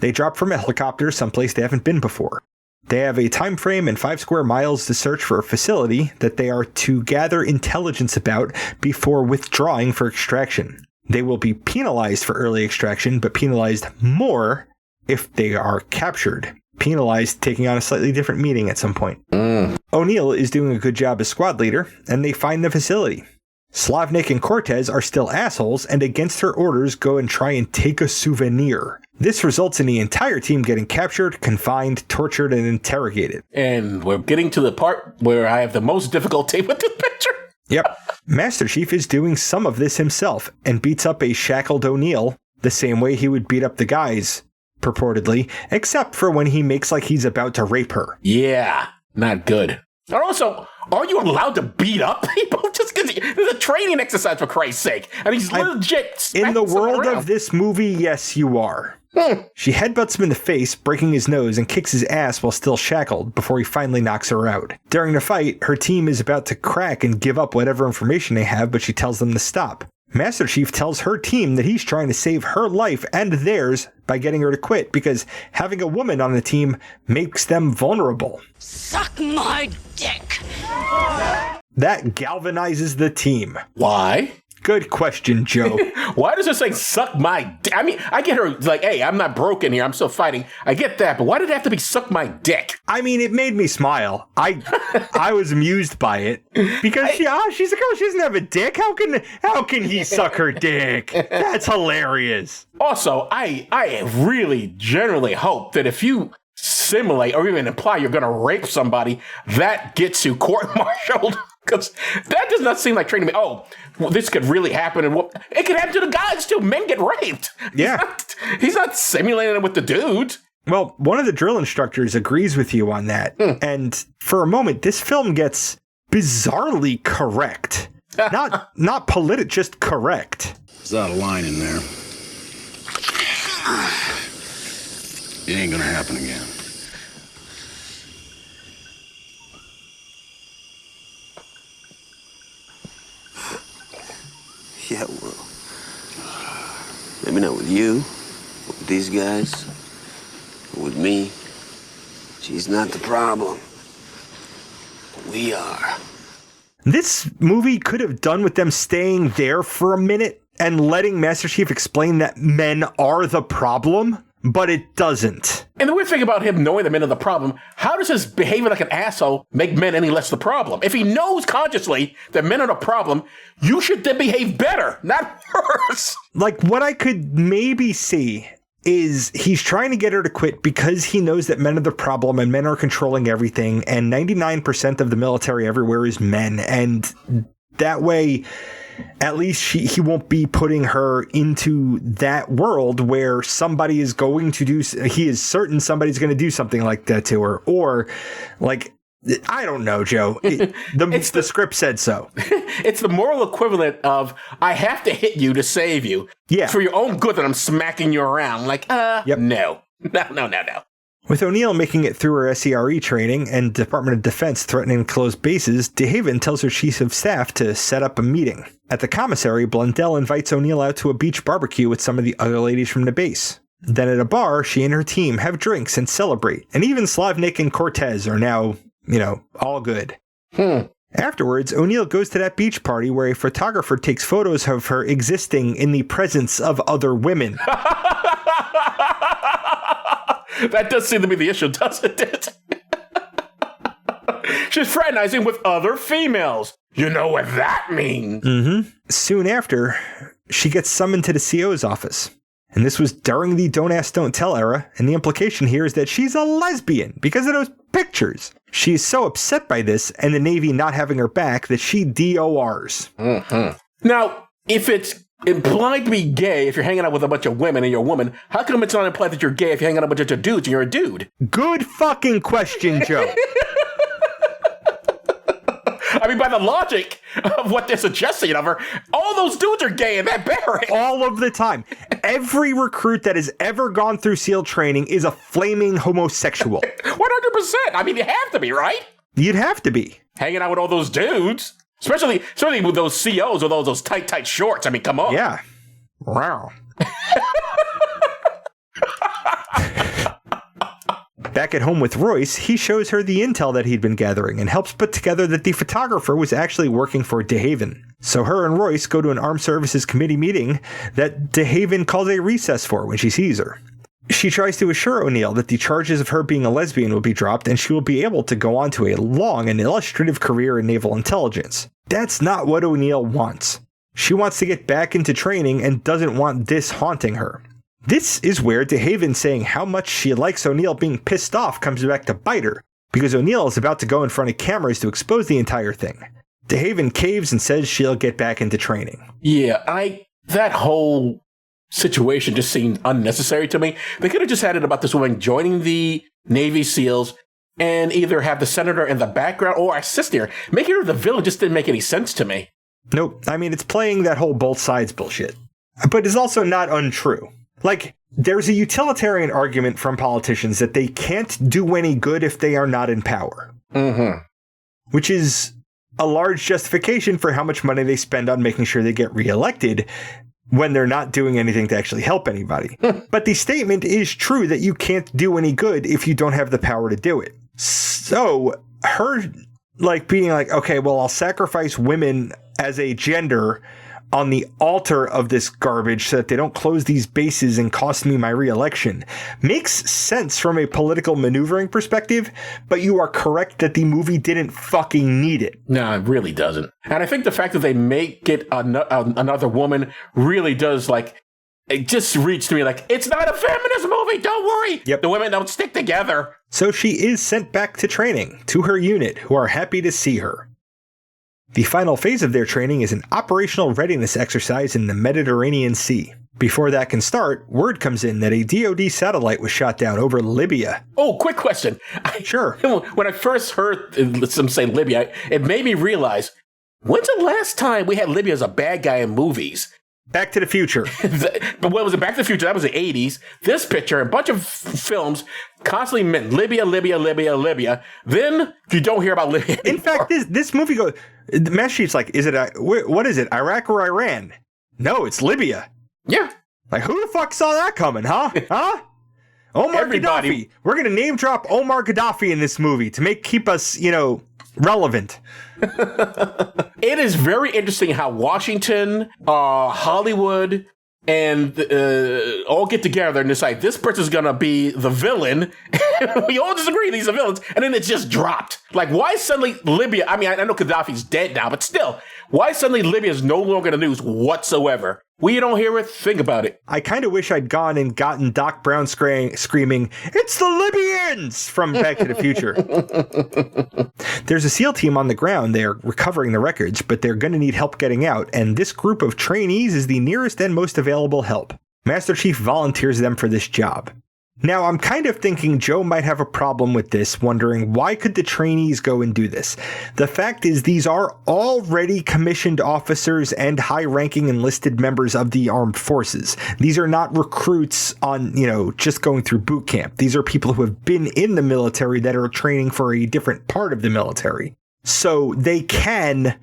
They drop from a helicopter someplace they haven't been before. They have a time frame and 5 square miles to search for a facility that they are to gather intelligence about before withdrawing for extraction. They will be penalized for early extraction, but penalized more if they are captured. penalized taking on a slightly different meeting at some point. O'Neill is doing a good job as squad leader, and they find the facility. Slavnik and Cortez are still assholes, and against her orders go and try and take a souvenir. This results in the entire team getting captured, confined, tortured, and interrogated. And we're getting to the part where I have the most difficulty with this picture. Yep. Master Chief is doing some of this himself, and beats up a shackled O'Neill the same way he would beat up the guys, purportedly, except for when he makes like he's about to rape her. Yeah, not good. And also, are you allowed to beat up people? Just because there's a training exercise, for Christ's sake. And he's legit. In the world of this movie, yes, you are. She headbutts him in the face, breaking his nose, and kicks his ass while still shackled before he finally knocks her out. During the fight, her team is about to crack and give up whatever information they have, but she tells them to stop. Master Chief tells her team that he's trying to save her life and theirs by getting her to quit because having a woman on the team makes them vulnerable. Suck my dick! That galvanizes the team. Why? Good question, Joe. Why does it say suck my dick? I mean, I get her like, hey, I'm not broken here. I'm still fighting. I get that. But why did it have to be suck my dick? I mean, it made me smile. I was amused by it because she's a girl. She doesn't have a dick. How can he suck her dick? That's hilarious. Also, I really generally hope that if you simulate or even imply you're going to rape somebody, that gets you court-martialed. Because that does not seem like training me. Oh, well, this could really happen. And it could happen to the guys, too. Men get raped. Yeah. He's not simulating it with the dudes. Well, one of the drill instructors agrees with you on that. And for a moment, this film gets bizarrely correct. Not politic, just correct. There's out of line in there. It ain't gonna happen again. Yeah, well, maybe not with you, but with these guys, but with me. She's not the problem. We are. This movie could have done with them staying there for a minute and letting Master Chief explain that men are the problem, but it doesn't. And the weird thing about him knowing the men are the problem, how does his behavior like an asshole make men any less the problem? If he knows consciously that men are the problem, you should then behave better, not worse. Like, what I could maybe see is he's trying to get her to quit because he knows that men are the problem and men are controlling everything, and 99% of the military everywhere is men, and that way at least he won't be putting her into that world where somebody is going to do, he is certain somebody's going to do something like that to her, or like, I don't know, Joe. The script said so. It's the moral equivalent of, I have to hit you to save you. Yeah. It's for your own good that I'm smacking you around. Like, yep. No. With O'Neill making it through her SCRE training and Department of Defense threatening to close bases, DeHaven tells her chief of staff to set up a meeting. At the commissary, Blundell invites O'Neill out to a beach barbecue with some of the other ladies from the base. Then at a bar, she and her team have drinks and celebrate, and even Slavnik and Cortez are now, all good. Afterwards, O'Neill goes to that beach party where a photographer takes photos of her existing in the presence of other women. That does seem to be the issue, doesn't it? She's fraternizing with other females. You know what that means. Mm-hmm. Soon after, she gets summoned to the CO's office. And this was during the Don't Ask, Don't Tell era, and the implication here is that she's a lesbian because of those pictures. She is so upset by this and the Navy not having her back that she DORs. Mm-hmm. Now, if it's implied to be gay if you're hanging out with a bunch of women and you're a woman, how come it's not implied that you're gay if you're hanging out with a bunch of dudes and you're a dude? Good fucking question, Joe. I mean, by the logic of what they're suggesting of her, all those dudes are gay in that barrack. All of the time. Every recruit that has ever gone through SEAL training is a flaming homosexual. 100%. I mean, you have to be, right? You'd have to be. Hanging out with all those dudes. Especially with those COs with all those tight shorts. I mean, come on. Yeah. Wow. Back at home with Royce, he shows her the intel that he'd been gathering and helps put together that the photographer was actually working for DeHaven. So her and Royce go to an Armed Services Committee meeting that DeHaven calls a recess for when she sees her. She tries to assure O'Neill that the charges of her being a lesbian will be dropped and she will be able to go on to a long and illustrative career in naval intelligence. That's not what O'Neill wants. She wants to get back into training and doesn't want this haunting her. This is where DeHaven saying how much she likes O'Neill being pissed off comes back to bite her, because O'Neill is about to go in front of cameras to expose the entire thing. DeHaven caves and says she'll get back into training. Yeah, that whole situation just seemed unnecessary to me. They could have just had it about this woman joining the Navy SEALs and either have the senator in the background or assisting her. Making her the villain just didn't make any sense to me. Nope. I mean, it's playing that whole both sides bullshit. But it's also not untrue. Like, there's a utilitarian argument from politicians that they can't do any good if they are not in power. Mm-hmm. Which is a large justification for how much money they spend on making sure they get reelected when they're not doing anything to actually help anybody. But the statement is true that you can't do any good if you don't have the power to do it. So her being like, okay, well, I'll sacrifice women as a gender on the altar of this garbage so that they don't close these bases and cost me my re-election makes sense from a political maneuvering perspective, but you are correct that the movie didn't fucking need it. No, it really doesn't. And I think the fact that they make it another woman really does, it just reached to me like, it's not a feminist movie, don't worry. Yep. The women don't stick together. So she is sent back to training to her unit, who are happy to see her. The final phase of their training is an operational readiness exercise in the Mediterranean Sea. Before that can start, word comes in that a DoD satellite was shot down over Libya. Oh, quick question. Sure. When I first heard some say Libya, it made me realize, when's the last time we had Libya as a bad guy in movies? Back to the Future. But what was it? Back to the Future? That was the 80s. This picture, a bunch of films constantly meant Libya, Libya, Libya, Libya. Then you don't hear about Libya anymore. In fact, this movie goes, the mess sheet's like, what is it, Iraq or Iran? No, it's Libya. Yeah. Like, who the fuck saw that coming, huh? Huh? Omar Gaddafi. We're going to name drop Omar Gaddafi in this movie to keep us, relevant. It is very interesting how Washington, Hollywood, and all get together and decide this person's gonna be the villain. We all disagree these are villains, and then it's just dropped. Like, why suddenly Libya? I mean, I know Gaddafi's dead now, but still, why suddenly Libya is no longer in the news whatsoever? We don't hear it. Think about it. I kind of wish I'd gone and gotten Doc Brown screaming, "It's the Libyans!" from Back to the Future. There's a SEAL team on the ground. They're recovering the wreckage, but they're going to need help getting out, and this group of trainees is the nearest and most available help. Master Chief volunteers them for this job. Now, I'm kind of thinking Joe might have a problem with this, wondering why could the trainees go and do this? The fact is, these are already commissioned officers and high-ranking enlisted members of the armed forces. These are not recruits on, just going through boot camp. These are people who have been in the military that are training for a different part of the military. So they can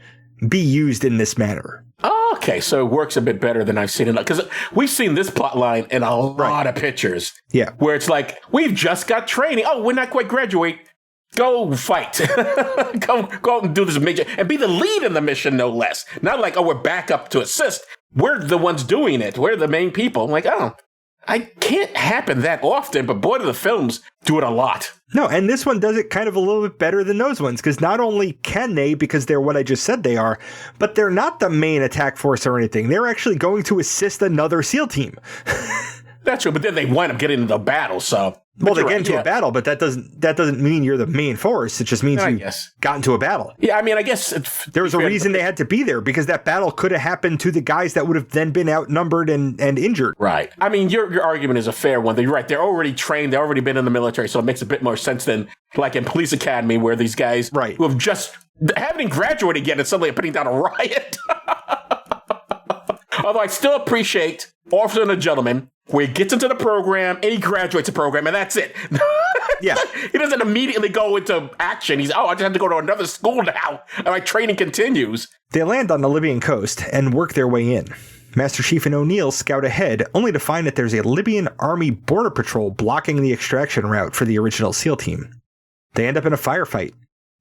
be used in this manner. Okay, so it works a bit better than I've seen it. Because we've seen this plot line in a lot of pictures. Yeah. Where it's like, we've just got training. Oh, we're not quite graduate. Go fight. go out and do this major. And be the lead in the mission, no less. Not like, we're back up to assist. We're the ones doing it. We're the main people. I'm like, I can't happen that often, but boy, do the films do it a lot. No, and this one does it kind of a little bit better than those ones, because not only can they, because they're what I just said they are, but they're not the main attack force or anything. They're actually going to assist another SEAL team. That's true, but then they wind up getting into the battle, so... Well, they get into a battle, but that doesn't mean you're the main force. It just means you got into a battle. Yeah, I mean, I guess... There was a reason they had to be there, because that battle could have happened to the guys that would have then been outnumbered and injured. Right. I mean, your argument is a fair one. You're right. They're already trained. They've already been in the military, so it makes a bit more sense than like in Police Academy, where these guys who have just haven't graduated yet and suddenly are putting down a riot. Although I still appreciate Officer and a Gentleman, where he gets into the program and he graduates the program, and that's it. Yeah. He doesn't immediately go into action. He's, I just have to go to another school now, and my training continues. They land on the Libyan coast and work their way in. Master Chief and O'Neill scout ahead, only to find that there's a Libyan Army border patrol blocking the extraction route for the original SEAL team. They end up in a firefight.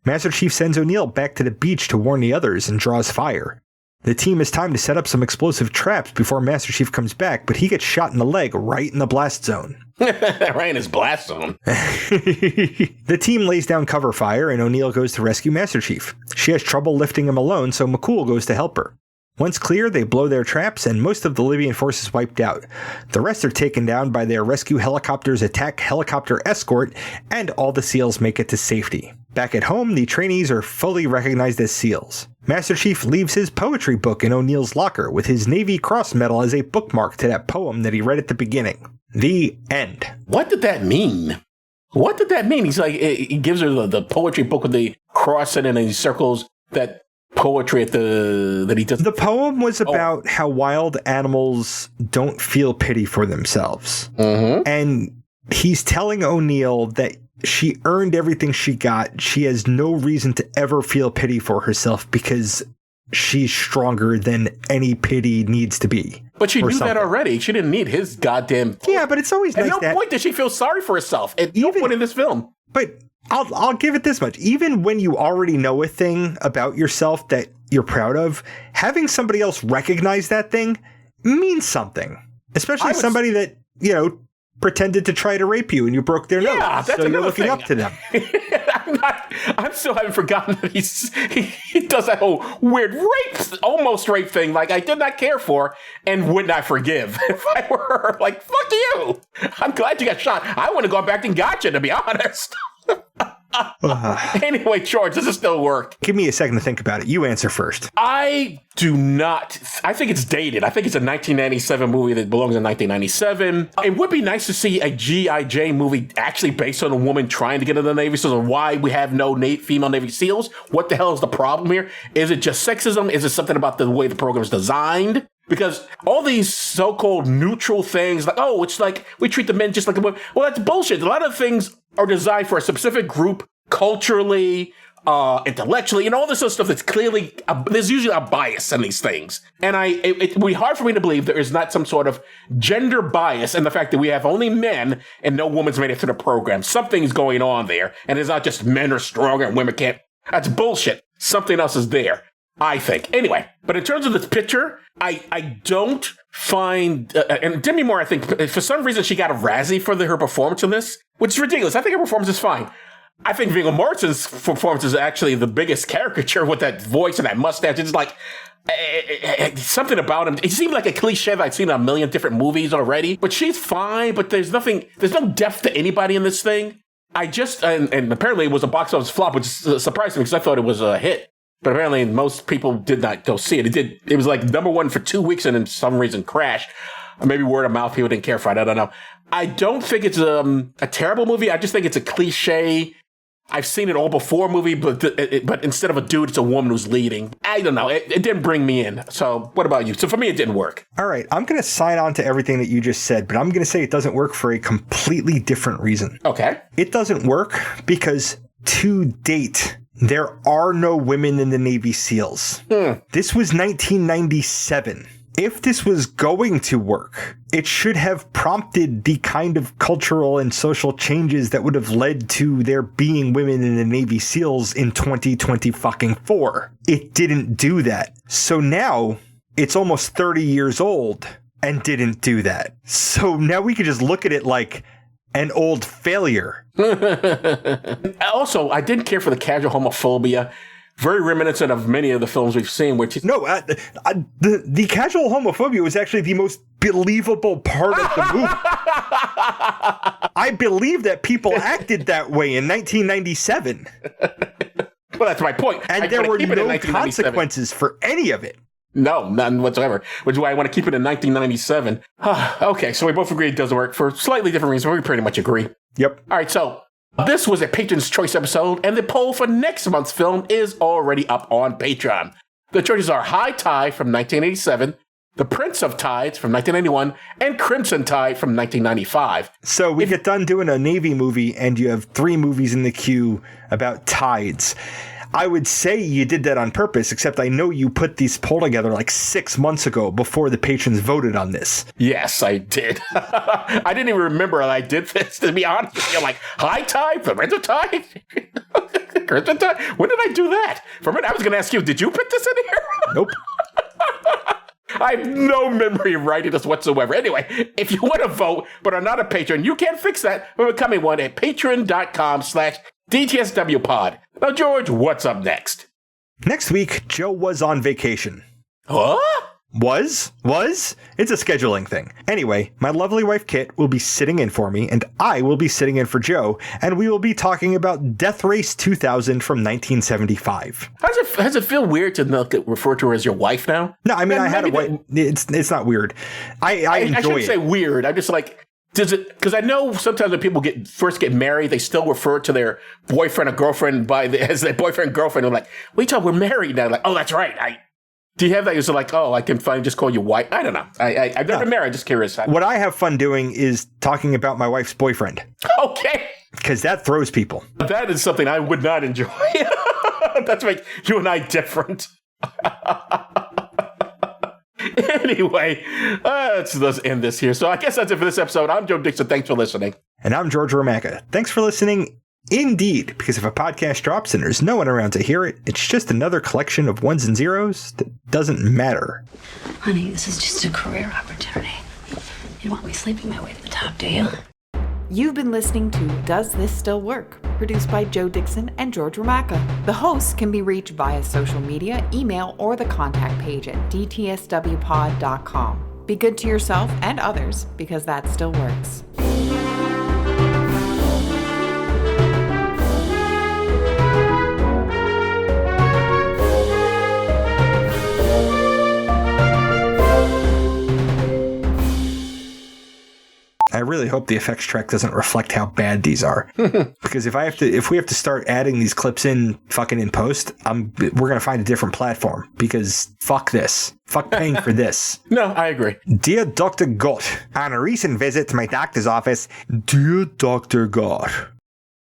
Master Chief sends O'Neill back to the beach to warn the others and draws fire. The team has time to set up some explosive traps before Master Chief comes back, but he gets shot in the leg right in the blast zone. Right in his blast zone. The team lays down cover fire, and O'Neill goes to rescue Master Chief. She has trouble lifting him alone, so McCool goes to help her. Once clear, they blow their traps, and most of the Libyan force is wiped out. The rest are taken down by their rescue helicopter's attack helicopter escort, and all the SEALs make it to safety. Back at home, the trainees are fully recognized as SEALs. Master Chief leaves his poetry book in O'Neill's locker with his Navy Cross medal as a bookmark to that poem that he read at the beginning. The end. What did that mean? What did that mean? He's like, he gives her the poetry book with the cross in it, and he circles that poetry that he does. The poem was about how wild animals don't feel pity for themselves. Mm-hmm. And he's telling O'Neill that she earned everything she got. She has no reason to ever feel pity for herself because she's stronger than any pity needs to be. But she knew that already. She didn't need his goddamn... Yeah, but it's always nice at no point did she feel sorry for herself. At no point in this film. But I'll give it this much. Even when you already know a thing about yourself that you're proud of, having somebody else recognize that thing means something. Especially somebody that, pretended to try to rape you and you broke their nose. That's so you're looking thing. up to them. I still haven't forgotten that he does that whole weird almost rape thing, like I did not care for and would not forgive if I were her. Like, fuck you. I'm glad you got shot. I would have gone back and got you, to be honest. Anyway, George, does it still work? Give me a second to think about it. You answer first. I do not. I think it's dated. I think it's a 1997 movie that belongs in 1997. It would be nice to see a G.I. Jane movie actually based on a woman trying to get into the Navy SEALs, or why we have no female Navy SEALs. What the hell is the problem here? Is it just sexism? Is it something about the way the program is designed? Because all these so-called neutral things, like, it's like we treat the men just like the women. Well, that's bullshit. A lot of things are designed for a specific group, culturally, intellectually, and all this other stuff that's clearly, there's usually a bias in these things. And it would be hard for me to believe there is not some sort of gender bias in the fact that we have only men and no woman's made it to the program. Something's going on there, and it's not just men are stronger and women can't. That's bullshit. Something else is there, I think. Anyway, but in terms of this picture, I don't find, and Demi Moore, I think, for some reason, she got a Razzie for her performance in this, which is ridiculous. I think her performance is fine. I think Viggo Mortensen's performance is actually the biggest caricature with that voice and that mustache. It's like, something about him. It seemed like a cliche that I'd seen in a million different movies already, but she's fine, but there's no depth to anybody in this thing. And apparently it was a box office flop, which surprised me because I thought it was a hit. But apparently most people did not go see it. It was like number one for 2 weeks and then for some reason crashed. Or maybe word of mouth, people didn't care for it. I don't know. I don't think it's a terrible movie. I just think it's a cliche. I've seen it all before movie, but instead of a dude, it's a woman who's leading. I don't know. It didn't bring me in. So what about you? So for me, it didn't work. All right. I'm going to sign on to everything that you just said, but I'm going to say it doesn't work for a completely different reason. Okay. It doesn't work because to date, there are no women in the Navy SEALs. This was 1997. If this was going to work, it should have prompted the kind of cultural and social changes that would have led to there being women in the Navy SEALs in 2024. It didn't do that. So now it's almost 30 years old and didn't do that. So now we could just look at it like an old failure. Also, I didn't care for the casual homophobia. Very reminiscent of many of the films we've seen, which is... No, the casual homophobia was actually the most believable part of the movie. I believe that people acted that way in 1997. Well, that's my point. And there were no consequences for any of it. No, none whatsoever, which is why I want to keep it in 1997. Okay, so we both agree it doesn't work for slightly different reasons, but we pretty much agree. Yep. All right, so this was a Patron's Choice episode, and the poll for next month's film is already up on Patreon. The choices are High Tide from 1987, The Prince of Tides from 1991, and Crimson Tide from 1995. So we get done doing a Navy movie, and you have 3 movies in the queue about tides. I would say you did that on purpose, except I know you put this poll together like 6 months ago before the patrons voted on this. Yes, I did. I didn't even remember I did this, to be honest with you. Like, High Tide, Parental Tide? Crimson Tide? When did I do that? For a minute, I was going to ask you, did you put this in here? Nope. I have no memory of writing this whatsoever. Anyway, if you want to vote but are not a patron, you can fix that by becoming one at patreon.com/DTSWpod. Now, George, what's up next? Next week, Joe was on vacation. Huh? Was? It's a scheduling thing. Anyway, my lovely wife Kit will be sitting in for me, and I will be sitting in for Joe, and we will be talking about Death Race 2000 from 1975. Does it feel weird to not get referred to her as your wife now? No, I mean, I had a wife. It's not weird. I enjoy it. I shouldn't say weird. I'm just like, does it? Because I know sometimes when people first get married, they still refer to their boyfriend or girlfriend as their boyfriend and girlfriend. They're like, "Wait till we're married now." Like, oh, that's right. Do you have that? Is it like, oh, I can finally just call you wife? I don't know. I've never been married. I'm just curious. What I have fun doing is talking about my wife's boyfriend. Okay. Because that throws people. That is something I would not enjoy. That's make you and I different. Anyway, let's end this here. So I guess that's it for this episode. I'm Joe Dixon. Thanks for listening. And I'm George Romaka. Thanks for listening. Indeed, because if a podcast drops and there's no one around to hear it, it's just another collection of ones and zeros that doesn't matter. Honey, this is just a career opportunity. You don't want me sleeping my way to the top, do you? You've been listening to Does This Still Work? Produced by Joe Dixon and George Romaka. The hosts can be reached via social media, email, or the contact page at dtswpod.com. Be good to yourself and others, because that still works. I really hope the effects track doesn't reflect how bad these are. Because if we have to start adding these clips in post, we're gonna find a different platform. Because fuck this. Fuck paying for this. No, I agree. Dear Dr. Gott, on a recent visit to my doctor's office, dear Dr. Gott,